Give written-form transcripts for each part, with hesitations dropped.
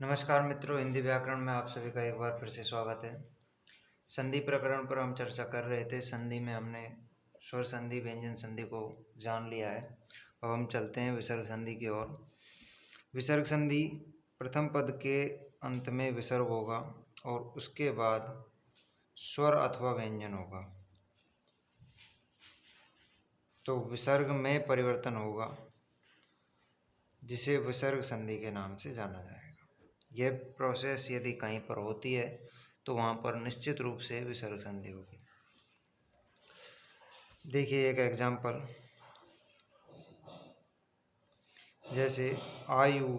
नमस्कार मित्रों, हिंदी व्याकरण में आप सभी का एक बार फिर से स्वागत है। संधि प्रकरण पर हम चर्चा कर रहे थे। संधि में हमने स्वर संधि, व्यंजन संधि को जान लिया है। अब हम चलते हैं विसर्ग संधि की ओर। विसर्ग संधि प्रथम पद के अंत में विसर्ग होगा और उसके बाद स्वर अथवा व्यंजन होगा, तो विसर्ग में परिवर्तन होगा, जिसे विसर्ग संधि के नाम से जाना जाएगा। यह प्रोसेस यदि कहीं पर होती है तो वहाँ पर निश्चित रूप से विसर्ग संधि होगी। देखिए एक एग्जाम्पल, जैसे आयु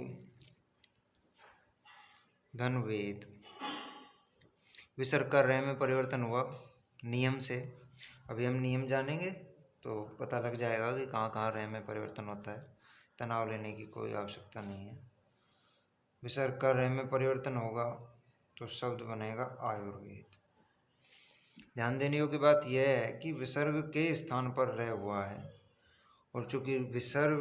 धन वेद, विसर्ग का रे में परिवर्तन हुआ नियम से। अभी हम नियम जानेंगे तो पता लग जाएगा कि कहाँ कहाँ रे में परिवर्तन होता है। तनाव लेने की कोई आवश्यकता नहीं है। विसर्ग का रे में परिवर्तन होगा तो शब्द बनेगा आयुर्वेद। ध्यान देने योग्य बात यह है कि विसर्ग के स्थान पर रह हुआ है, और चूंकि विसर्ग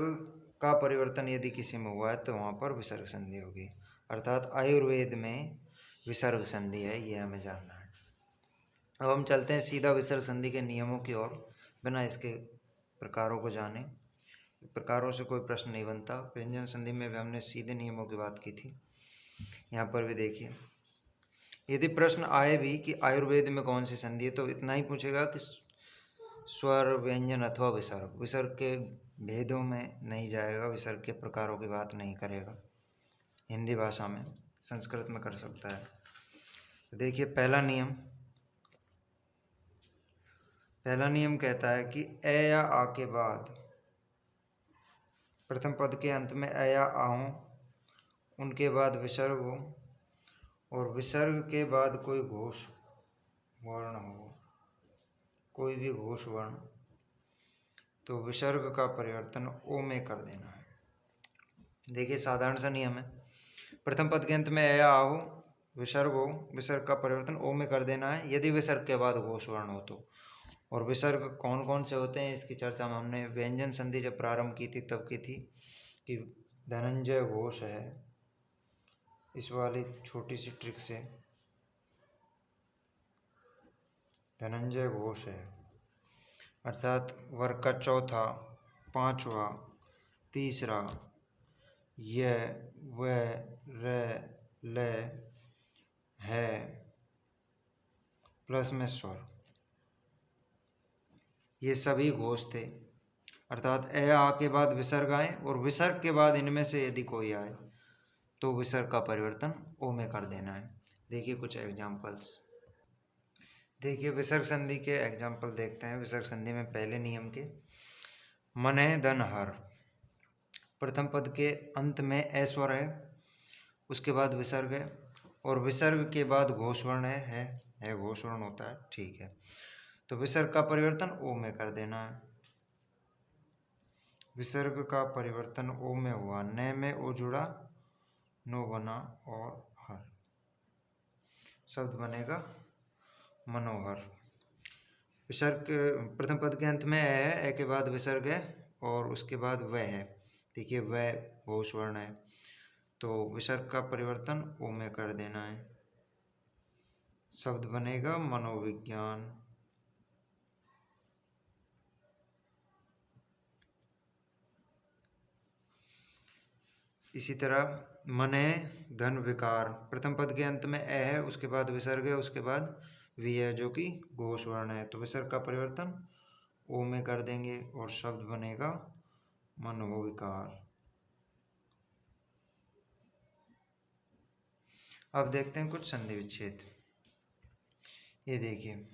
का परिवर्तन यदि किसी में हुआ है तो वहाँ पर विसर्ग संधि होगी, अर्थात आयुर्वेद में विसर्ग संधि है, यह हमें जानना है। अब हम चलते हैं सीधा विसर्ग संधि के नियमों की ओर, बिना इसके प्रकारों को जाने। प्रकारों से कोई प्रश्न नहीं बनता। व्यंजन संधि में भी हमने सीधे नियमों की बात की थी। यहाँ पर भी देखिए, यदि प्रश्न आए भी कि आयुर्वेद में कौन सी संधि है, तो इतना ही पूछेगा कि स्वर, व्यंजन अथवा विसर्ग। विसर्ग के भेदों में नहीं जाएगा, विसर्ग के प्रकारों की बात नहीं करेगा। हिंदी भाषा में, संस्कृत में कर सकता है। तो देखिए पहला नियम कहता है कि ए या आ के बाद, प्रथम पद के अंत में ए या आ हो, उनके बाद विसर्ग हो, और विसर्ग के बाद कोई घोष वर्ण हो, कोई भी घोष वर्ण, तो विसर्ग का परिवर्तन ओ में कर देना है। देखिए साधारण सा नियम है, प्रथम पद के अंत में ए या आ हो, विसर्ग हो, विसर्ग का परिवर्तन ओ में कर देना है यदि विसर्ग के बाद घोष वर्ण हो तो। और विसर्ग कौन कौन से होते हैं इसकी चर्चा में हमने व्यंजन संधि जब प्रारंभ की थी तब की थी, कि धनंजय घोष है। इस वाली छोटी सी ट्रिक से धनंजय घोष है, अर्थात वर्ग का चौथा, पांचवा, तीसरा, य, व, र, ल, है प्लस में स्वर, ये सभी घोष थे। अर्थात ए आ के बाद विसर्ग आए और विसर्ग के बाद इनमें से यदि कोई आए तो विसर्ग का परिवर्तन ओ में कर देना है। देखिए कुछ एग्जाम्पल्स। देखिए विसर्ग संधि के एग्जाम्पल देखते हैं। विसर्ग संधि में पहले नियम के, मने धन हर, प्रथम पद के अंत में ए स्वर है, उसके बाद विसर्ग है, और विसर्ग के बाद घोष वर्ण है घोष वर्ण होता है, ठीक है। तो विसर्ग का परिवर्तन ओ में कर देना है। विसर्ग का परिवर्तन ओ में हुआ, न में ओ जुड़ा, नो बना और हर, शब्द बनेगा मनोहर। विसर्ग प्रथम पद के अंत में ए के बाद विसर्ग है और उसके बाद वह है। देखिए वह घोष वर्ण है, तो विसर्ग का परिवर्तन ओ में कर देना है, शब्द बनेगा मनोविज्ञान। इसी तरह मने धन विकार, प्रथम पद के अंत में ए है, उसके बाद विसर्ग है, उसके बाद वी है जो कि घोष वर्ण है, तो विसर्ग का परिवर्तन ओ में कर देंगे और शब्द बनेगा मनोविकार। अब देखते हैं कुछ संधि विच्छेद। ये देखिए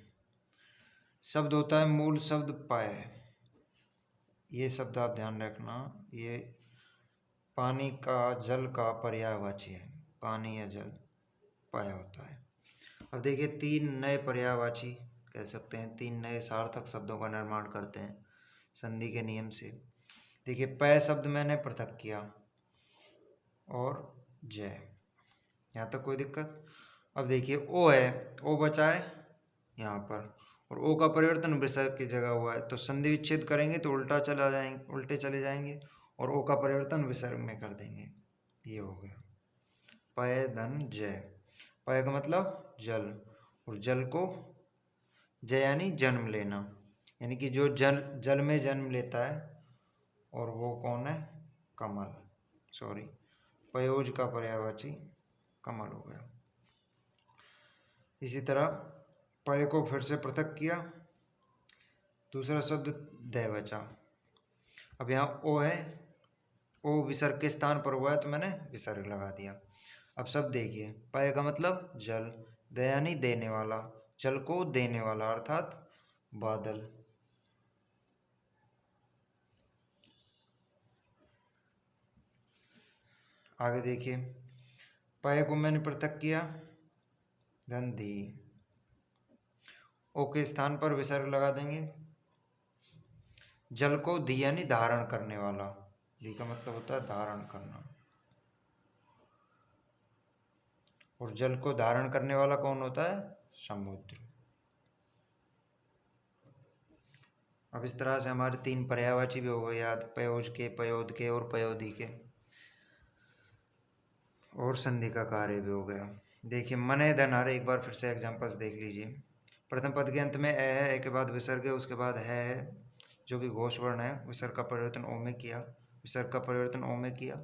शब्द होता है मूल शब्द पाय, ये शब्द आप ध्यान रखना, ये पानी का, जल का पर्यायवाची है, पानी या जल पाया होता है। अब देखिए तीन नए पर्यायवाची कह सकते हैं, तीन नए सार्थक शब्दों का निर्माण करते हैं संधि के नियम से। देखिए पय शब्द मैंने पृथक किया और जय, यहाँ तक कोई दिक्कत। अब देखिए ओ है, ओ बचा है यहाँ पर, और ओ का परिवर्तन विसर्ग की जगह हुआ है, तो संधि विच्छेद करेंगे तो उल्टे चले जाएंगे और ओ का परिवर्तन विसर्ग में कर देंगे, ये हो गया। पय धन जय। पय का मतलब जल, और जल को जय यानी जन्म लेना, यानी कि जो जल में जन्म लेता है, और वो कौन है? कमल। सॉरी, पयोज का पर्यायवाची कमल हो गया। इसी तरह पय को फिर से पृथक किया, दूसरा शब्द दय बचा। अब यहाँ ओ है, ओ विसर्ग के स्थान पर हुआ है तो मैंने विसर्ग लगा दिया। अब सब देखिए, पय का मतलब जल, दय यानी देने वाला, जल को देने वाला अर्थात बादल। आगे देखिए, पय को मैंने पृथक किया, धन धी, ओ के स्थान पर विसर्ग लगा देंगे। जल को धी यानी धारण करने वाला, धी का मतलब होता है धारण करना, और जल को धारण करने वाला कौन होता है? समुद्र। अब इस तरह से हमारे 3 पर्यायवाची भी हो गए याद, पयोज के, पयोद के और पयोधी के, और संधि का कार्य भी हो गया। देखिए मने धनारे, एक बार फिर से एग्जांपल्स देख लीजिए। प्रथम पद के अंत में ए है, ए के बाद विसर्ग है, उसके बाद है जो कि घोष वर्ण है, विसर्ग का परिवर्तन ओ में किया, विसर्ग का परिवर्तन ओ में किया,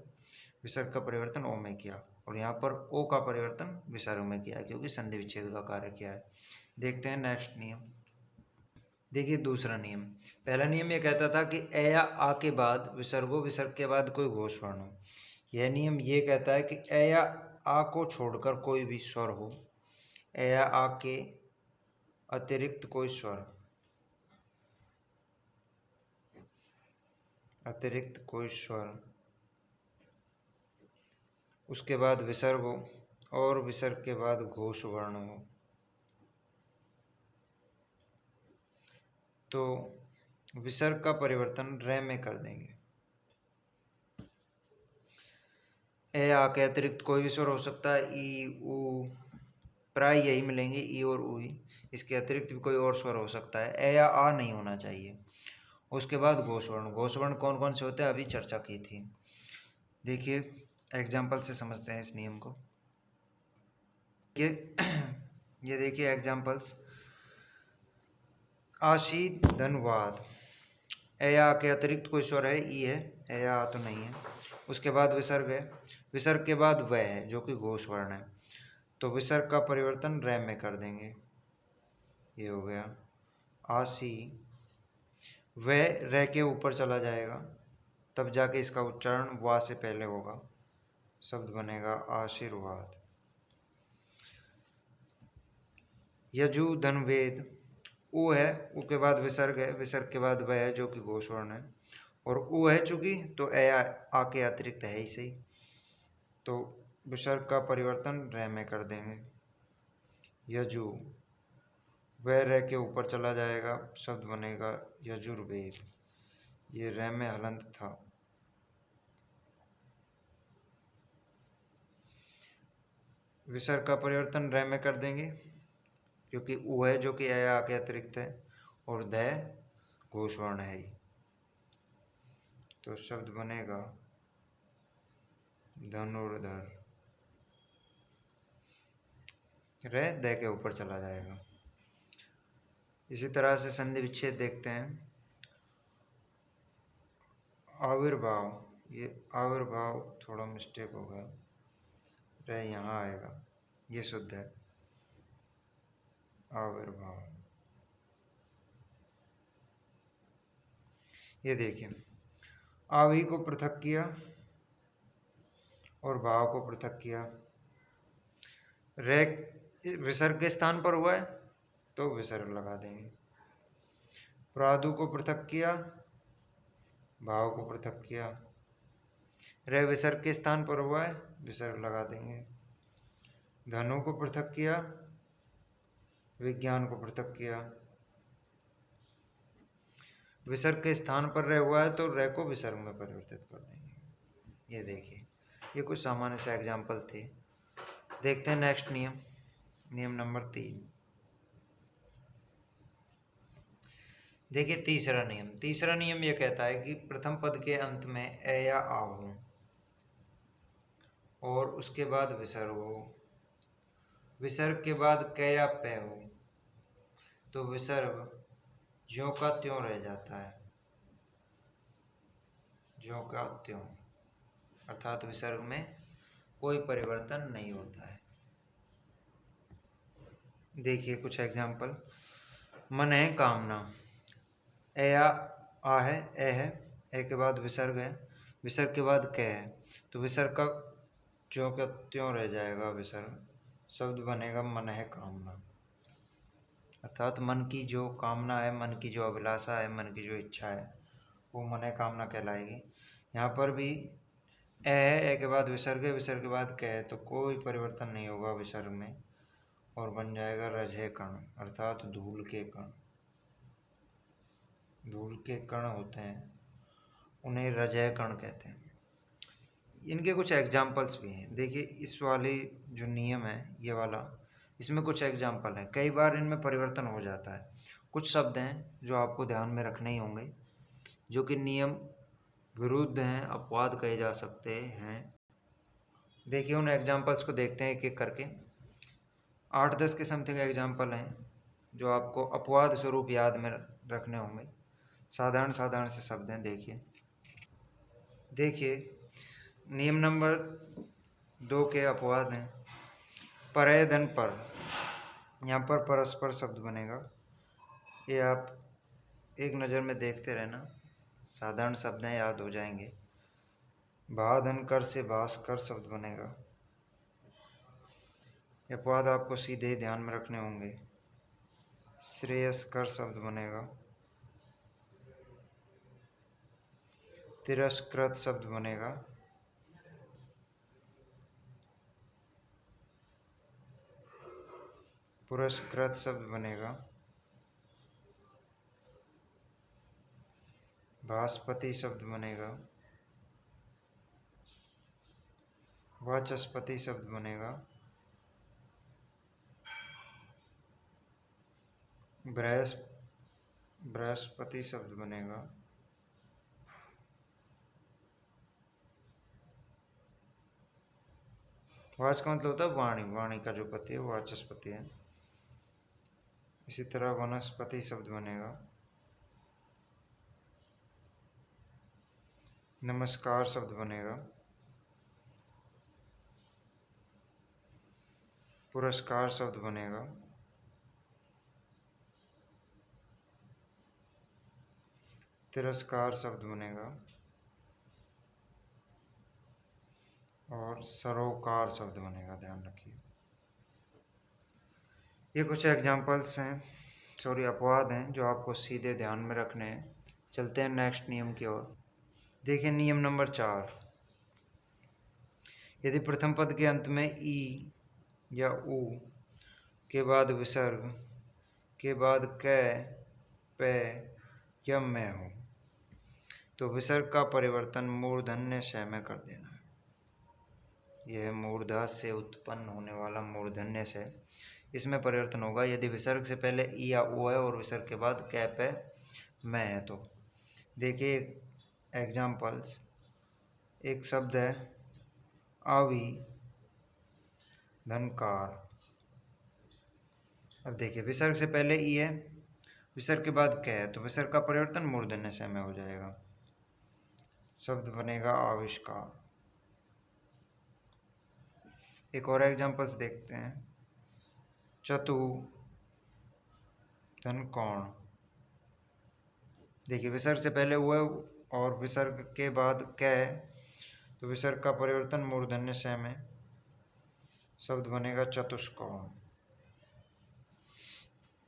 विसर्ग का परिवर्तन ओ में किया, और यहाँ पर ओ का परिवर्तन विसर्ग में किया क्योंकि संधि विच्छेद का कार्य किया है। देखते हैं नेक्स्ट नियम। देखिए दूसरा नियम, पहला नियम ये कहता था कि ए या आ के बाद विसर्ग हो, विसर्ग के बाद कोई घोष वर्ण हो। यह नियम ये कहता है कि ए या आ को छोड़कर कोई भी स्वर हो, ए या आ के अतिरिक्त कोई स्वर, अतिरिक्त कोई स्वर, उसके बाद विसर्ग हो और विसर्ग के बाद घोष वर्ण हो, तो विसर्ग का परिवर्तन रे में कर देंगे। ए आ के अतिरिक्त कोई भी स्वर हो सकता है, ई ऊ, प्राय यही मिलेंगे, ई और ऊ ही। इसके अतिरिक्त भी कोई और स्वर हो सकता है, ए या आ नहीं होना चाहिए। उसके बाद घोष वर्ण, घोष वर्ण कौन कौन से होते हैं अभी चर्चा की थी। देखिए एग्जाम्पल से समझते हैं इस नियम को। ये देखिए एग्जाम्पल्स, आशी धन्यवाद, ए या के अतिरिक्त कोई स्वर है, ई है, ए या तो नहीं है। उसके बाद विसर्ग है, विसर्ग के बाद वह है जो कि घोष वर्ण है, तो विसर्ग का परिवर्तन रे में कर देंगे। ये हो गया आशी, वह रे के ऊपर चला जाएगा, तब जाके इसका उच्चारण वा से पहले होगा, शब्द बनेगा आशीर्वाद। यजु धनवेद, ऊ है, ऊ के बाद विसर्ग है, विसर्ग के बाद वह है जो कि घोष वर्ण है, और ऊ है चूंकि तो ए आ के अतिरिक्त है ही सही, तो विसर्ग का परिवर्तन रे में कर देंगे। यजु, वह रे के ऊपर चला जाएगा, शब्द बनेगा यजुर्वेद। ये रे में हलंत था। विसर्ग का परिवर्तन रे में कर देंगे क्योंकि ऊ है जो कि ए आ के अतिरिक्त है, और द घोष वर्ण है ही, तो शब्द बनेगा धनुर्धर। रे द के ऊपर चला जाएगा। इसी तरह से संधि विच्छेद देखते हैं। आविर्भाव, ये आविर्भाव थोड़ा मिस्टेक हो गया, रे यहाँ आएगा, ये शुद्ध है आविर्भाव। ये देखिए, आवि को पृथक किया और भाव को पृथक किया, रे विसर्ग के स्थान पर हुआ है तो विसर्ग लगा देंगे। प्रादु को पृथक किया, भाव को पृथक किया, रे विसर्ग के स्थान पर हुआ है, विसर्ग लगा देंगे। धनु को पृथक किया, विज्ञान को पृथक किया, विसर्ग के स्थान पर रे हुआ है तो रे को विसर्ग में परिवर्तित कर देंगे। ये देखिए, ये कुछ सामान्य से एग्जाम्पल थे। देखते हैं नेक्स्ट नियम, नियम नंबर 3। देखिए तीसरा नियम, तीसरा नियम यह कहता है कि प्रथम पद के अंत में ए या आ हो, और उसके बाद विसर्ग हो, विसर्ग के बाद क या पे हो तो विसर्ग ज्यों का त्यों रह जाता है, ज्यों का त्यों, अर्थात विसर्ग में कोई परिवर्तन नहीं होता है। देखिए कुछ एग्जाम्पल। मन है कामना, ए या आ है, ए के बाद विसर्ग है, विसर्ग के बाद क है तो विसर्ग का ज्यों का त्यों रह जाएगा विसर्ग, शब्द बनेगा मन है कामना, अर्थात मन की जो कामना है, मन की जो अभिलाषा है, मन की जो इच्छा है वो मन है कामना कहलाएगी। यहाँ पर भी ए है, ए के बाद विसर्ग है, विसर्ग के बाद क है तो कोई परिवर्तन नहीं होगा विसर्ग में और बन जाएगा रजह कण, अर्थात धूल के कण। धूल के कण होते हैं उन्हें रजह कण कहते हैं। इनके कुछ एग्जाम्पल्स भी हैं। देखिए इस वाली जो नियम है ये वाला, इसमें कुछ एग्जाम्पल है। कई बार इनमें परिवर्तन हो जाता है। कुछ शब्द हैं जो आपको ध्यान में रखने ही होंगे जो कि नियम विरुद्ध हैं, अपवाद कहे जा सकते हैं। देखिए उन एग्जाम्पल्स को देखते हैं एक एक करके। 8-10 के समथिंग एग्जाम्पल हैं जो आपको अपवाद स्वरूप याद में रखने होंगे। साधारण साधारण से शब्द हैं। देखिए नियम नंबर 2 के अपवाद हैं। परय धन पर, यहाँ पर परस्पर शब्द बनेगा, ये आप एक नज़र में देखते रहना, साधारण शब्द हैं याद हो जाएंगे। भाधन कर से भास्कर शब्द बनेगा, ये अपवाद आपको सीधे ध्यान में रखने होंगे। श्रेयस्कर शब्द बनेगा, तिरस्कृत शब्द बनेगा, पुरस्कृत शब्द बनेगा, भास्पति शब्द बनेगा, वाचस्पति शब्द बनेगा, बृहस्पति शब्द बनेगा, वाच का मतलब होता है वाणी, वाणी का जो पति है वो वाचस्पति है। इसी तरह वनस्पति शब्द बनेगा, नमस्कार शब्द बनेगा, पुरस्कार शब्द बनेगा, तिरस्कार शब्द बनेगा और सरोकार शब्द बनेगा। ध्यान रखिए ये कुछ एग्जाम्पल्स हैं, सॉरी अपवाद हैं जो आपको सीधे ध्यान में रखने हैं। चलते हैं नेक्स्ट नियम की ओर। देखिए नियम नंबर 4, यदि प्रथम पद के अंत में ई या उ के बाद विसर्ग के बाद क, पे या मैं हो तो विसर्ग का परिवर्तन मूर्धन्य श में कर देना है। यह मूर्धा से उत्पन्न होने वाला मूर्धन्य से, इसमें परिवर्तन होगा यदि विसर्ग से पहले ई या उ है और विसर्ग के बाद क, पे, मैं है तो। देखिए एग्जाम्पल्स, एक शब्द है आवि धनकार। अब देखिए विसर्ग से पहले ई है, विसर्ग के बाद क है तो विसर्ग का परिवर्तन मूर्धन्य से में हो जाएगा, शब्द बनेगा आविष्कार। एक और एग्जाम्पल्स देखते हैं, चतु धन कौण। देखिए विसर्ग से पहले हुआ और विसर्ग के बाद क है तो विसर्ग का परिवर्तन मूर्धन्य से में, शब्द बनेगा चतुष्कोण।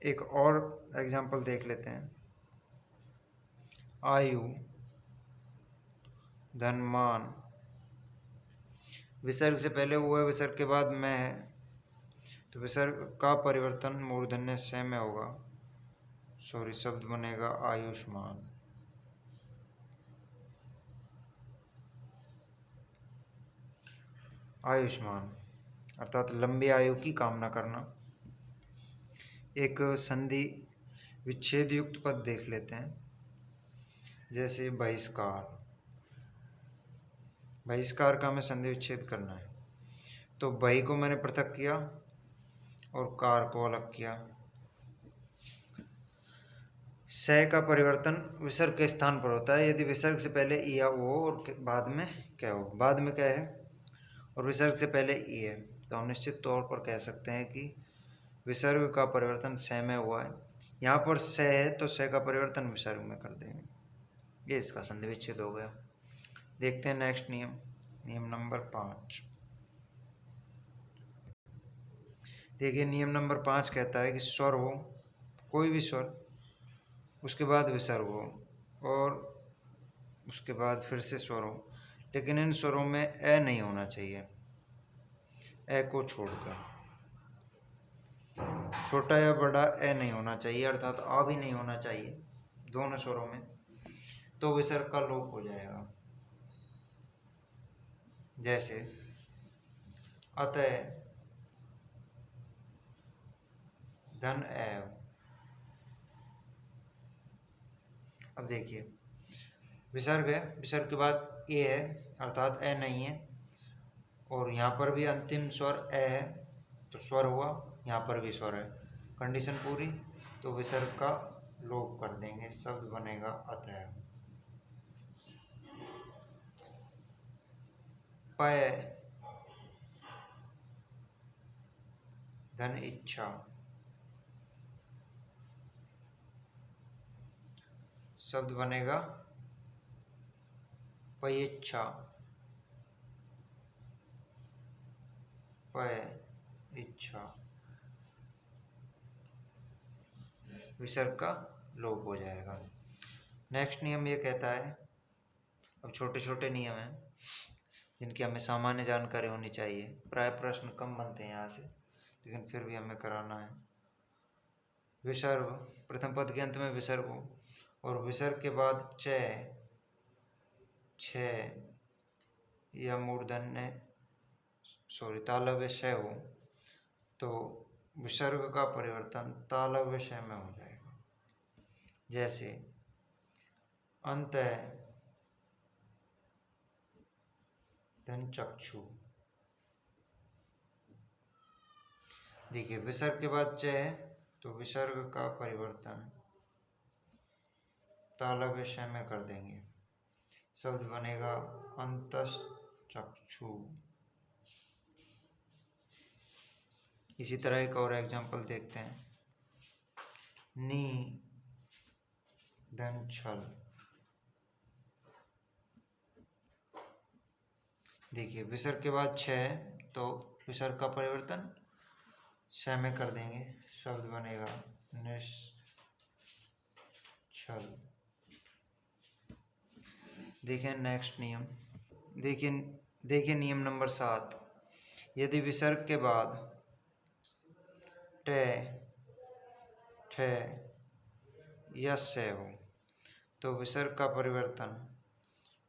एक और एग्जाम्पल देख लेते हैं, आयु धनमान। विसर्ग से पहले हुआ है, विसर्ग के बाद मैं है तो विसर्ग का परिवर्तन मूर्धन्य से में होगा, सॉरी शब्द बनेगा आयुष्मान। आयुष्मान अर्थात लंबी आयु की कामना करना। एक संधि विच्छेद युक्त पद देख लेते हैं, जैसे बहिष्कार। बहिष्कार का हमें संधि विच्छेद करना है। तो बही को मैंने पृथक किया और कार को अलग किया। से का परिवर्तन विसर्ग के स्थान पर होता है यदि विसर्ग से पहले ई या ओ और बाद में क्या हो। बाद में क्या है और विसर्ग से पहले ई है, तो हम निश्चित तौर पर कह सकते हैं कि विसर्ग का परिवर्तन से में हुआ है। यहाँ पर से है तो से का परिवर्तन विसर्ग में कर देंगे, ये इसका संधि विच्छेद हो गया। देखते हैं नेक्स्ट नियम, नियम नंबर 5। देखिए नियम नंबर 5 कहता है कि स्वर हो, कोई भी स्वर, उसके बाद विसर्ग हो और उसके बाद फिर से स्वर हो, लेकिन इन स्वरों में ए नहीं होना चाहिए। ए को छोड़कर छोटा या बड़ा ए नहीं होना चाहिए, अर्थात आ भी नहीं होना चाहिए दोनों स्वरों में, तो विसर्ग का लोप हो जाएगा। जैसे अतः, धन एव। अब देखिए विसर्ग है, विसर्ग के बाद ए है अर्थात ए नहीं है, और यहाँ पर भी अंतिम स्वर ए है तो स्वर हुआ, यहाँ पर भी स्वर है, कंडीशन पूरी, तो विसर्ग का लोप कर देंगे, शब्द बनेगा अतः। पय, धन इच्छा, शब्द बनेगा पयेच्छा, पय इच्छा, विसर्ग का लोप हो जाएगा। नेक्स्ट नियम ये कहता है, अब छोटे छोटे नियम हैं जिनकी हमें सामान्य जानकारी होनी चाहिए, प्राय प्रश्न कम बनते हैं यहाँ से, लेकिन फिर भी हमें कराना है। विसर्ग, प्रथम पद के अंत में विसर्ग हो और विसर्ग के बाद च, छ या मूर्धन्य तालव्य श हो, तो विसर्ग का परिवर्तन तालव्य श में हो जाएगा। जैसे अंत, धन चक्षु। देखिए विसर्ग के बाद च है तो विसर्ग का परिवर्तन तालव्य श में कर देंगे, शब्द बनेगा अंतश्चक्षु। इसी तरह एक और एग्जाम्पल देखते हैं, नी, धन छल। देखिए विसर्ग के बाद छ है तो विसर्ग का परिवर्तन श में कर देंगे, शब्द बनेगा निश्चल। देखिए नेक्स्ट नियम, देखिए नियम नंबर 7। यदि विसर्ग के बाद ट, ठ या से हो तो विसर्ग का परिवर्तन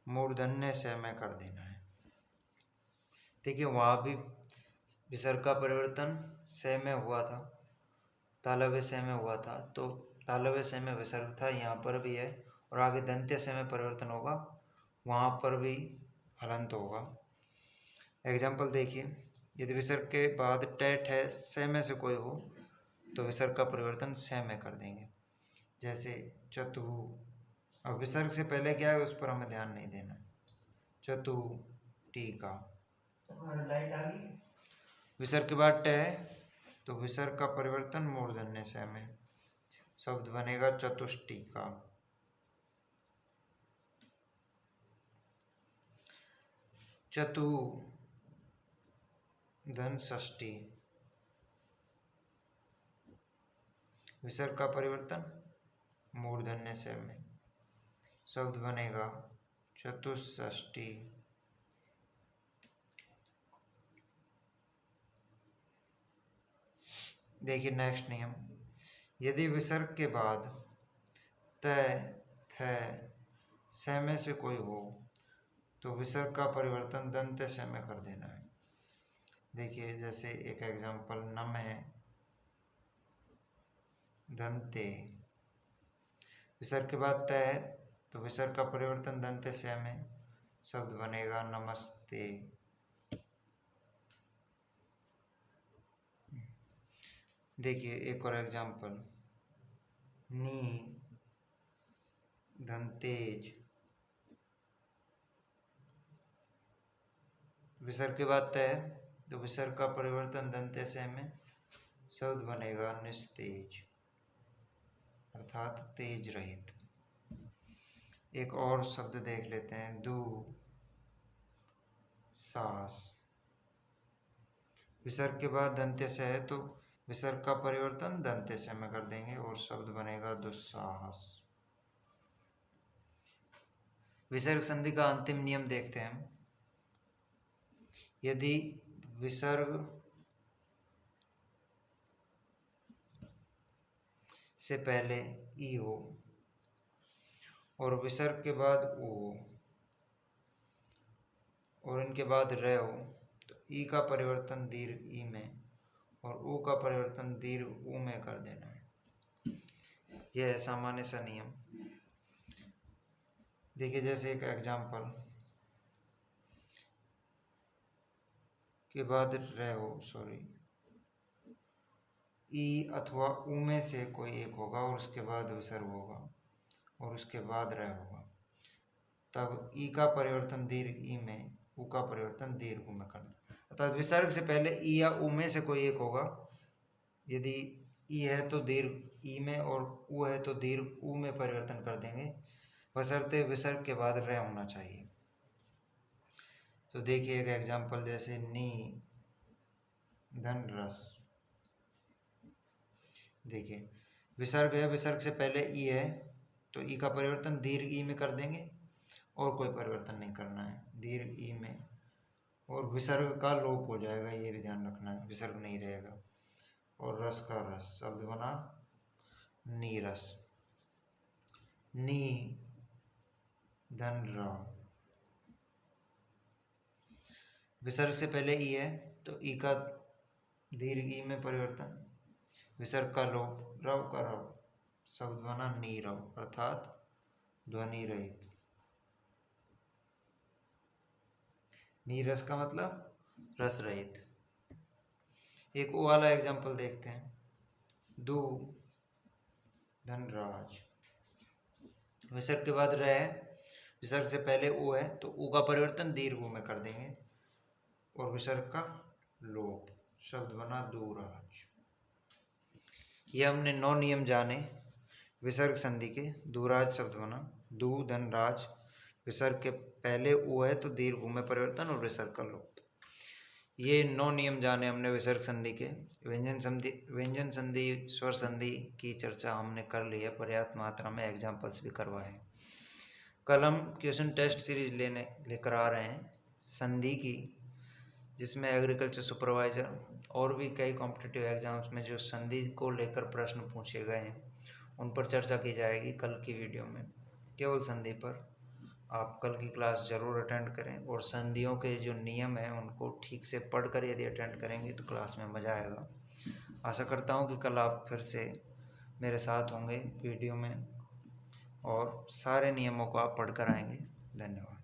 मूर्धन्य से में कर देना है। देखिए वहाँ भी विसर्ग का परिवर्तन से में हुआ था, तालव्य से में हुआ था, तो तालव्य से में विसर्ग था, यहाँ पर भी है, और आगे दंत्य से में परिवर्तन होगा, वहाँ पर भी हलंत होगा। एग्जाम्पल देखिए, यदि विसर्ग के बाद ट, ठ, से में से कोई हो तो विसर्ग का परिवर्तन से में कर देंगे। जैसे चतु, अब विसर्ग से पहले क्या है उस पर हमें ध्यान नहीं देना, चतु टीका। लाइट आ गई। विसर्ग के बाद ट है तो विसर्ग का परिवर्तन मूर्धन्य से में, शब्द बनेगा चतुष्टिका। चतु, धन षष्ठी, विसर्ग का परिवर्तन मूर्धन्य से में, शब्द बनेगा चतुष्षष्ठी। देखिए नेक्स्ट नियम, यदि विसर्ग के बाद त, थ, से में से कोई हो तो विसर्ग का परिवर्तन दंत्य से में कर देना है। देखिए जैसे एक एग्जाम्पल, नम है, दंते, विसर्ग के बाद त है तो विसर्ग का परिवर्तन दंत्य से में, शब्द बनेगा नमस्ते। देखिए एक और एग्जाम्पल, नी धन तेज, विसर्ग के बाद तय, तो विसर्ग का परिवर्तन दंत्य से में शब्द बनेगा निस्तेज, अर्थात तेज रहित। एक और शब्द देख लेते हैं, दू सास, विसर्ग के बाद दंत्य से है तो विसर्ग का परिवर्तन दंत्य से में कर देंगे और शब्द बनेगा दुस्साहस। विसर्ग संधि का अंतिम नियम देखते हैं। यदि विसर्ग से पहले ई हो और विसर्ग के बाद ऊ हो और इनके बाद र हो, तो ई का परिवर्तन दीर्घ ई में और ऊ का परिवर्तन दीर्घ ऊ में कर देना है। यह है सामान्य सा नियम। देखिए जैसे एक एग्जाम्पल के बाद र हो, ई अथवा ऊ में से कोई एक होगा और उसके बाद विसर्ग होगा और उसके बाद र होगा, तब ई का परिवर्तन दीर्घ ई में, ऊ का परिवर्तन दीर्घ ऊ में करना। अर्थात विसर्ग से पहले ई या ऊ में से कोई एक होगा। यदि ई है तो दीर्घ ई में और ऊ है तो दीर्घ ऊ में परिवर्तन कर देंगे, बशर्ते विसर्ग के बाद र होना चाहिए। तो देखिए एक एग्जाम्पल, जैसे नी धन रस, देखिए विसर्ग है, विसर्ग से पहले ई है तो ई का परिवर्तन दीर्घ ई में कर देंगे और कोई परिवर्तन नहीं करना है, दीर्घ ई में, और विसर्ग का लोप हो जाएगा, ये भी ध्यान रखना है, विसर्ग नहीं रहेगा। और रस का रस, शब्द बना नीरस, नी धन र, विसर्ग से पहले ई है तो ई का दीर्घ ई में परिवर्तन, विसर्ग का लोप, रव का रव, शब्द बना नीरव, अर्थात ध्वनि रहित। नीरस का मतलब रस रहित। एक ओ वाला एग्जाम्पल देखते हैं, दू धनराज, विसर्ग के बाद र है, विसर्ग से पहले ओ है तो ऊ का परिवर्तन दीर्घ ऊ में कर देंगे और विसर्ग का लोप, शब्द बना दूराज। ये हमने 9 नियम जाने विसर्ग संधि के। दूराज शब्द बना दू धनराज, विसर्ग के पहले ऊ है तो दीर्घ ऊ में परिवर्तन और विसर्ग का लोप। ये 9 नियम जाने हमने विसर्ग संधि के। व्यंजन संधि, स्वर संधि की चर्चा हमने कर ली है पर्याप्त मात्रा में, एग्जाम्पल्स भी करवाए। कल हम क्वेश्चन टेस्ट सीरीज लेकर आ रहे हैं संधि की, जिसमें एग्रीकल्चर सुपरवाइजर और भी कई कॉम्पिटिटिव एग्जाम्स में जो संधि को लेकर प्रश्न पूछे गए हैं उन पर चर्चा की जाएगी कल की वीडियो में, केवल संधि पर। आप कल की क्लास ज़रूर अटेंड करें और संधियों के जो नियम हैं उनको ठीक से पढ़कर यदि अटेंड करेंगे तो क्लास में मज़ा आएगा। आशा करता हूँ कि कल आप फिर से मेरे साथ होंगे वीडियो में और सारे नियमों को आप पढ़कर आएंगे। धन्यवाद।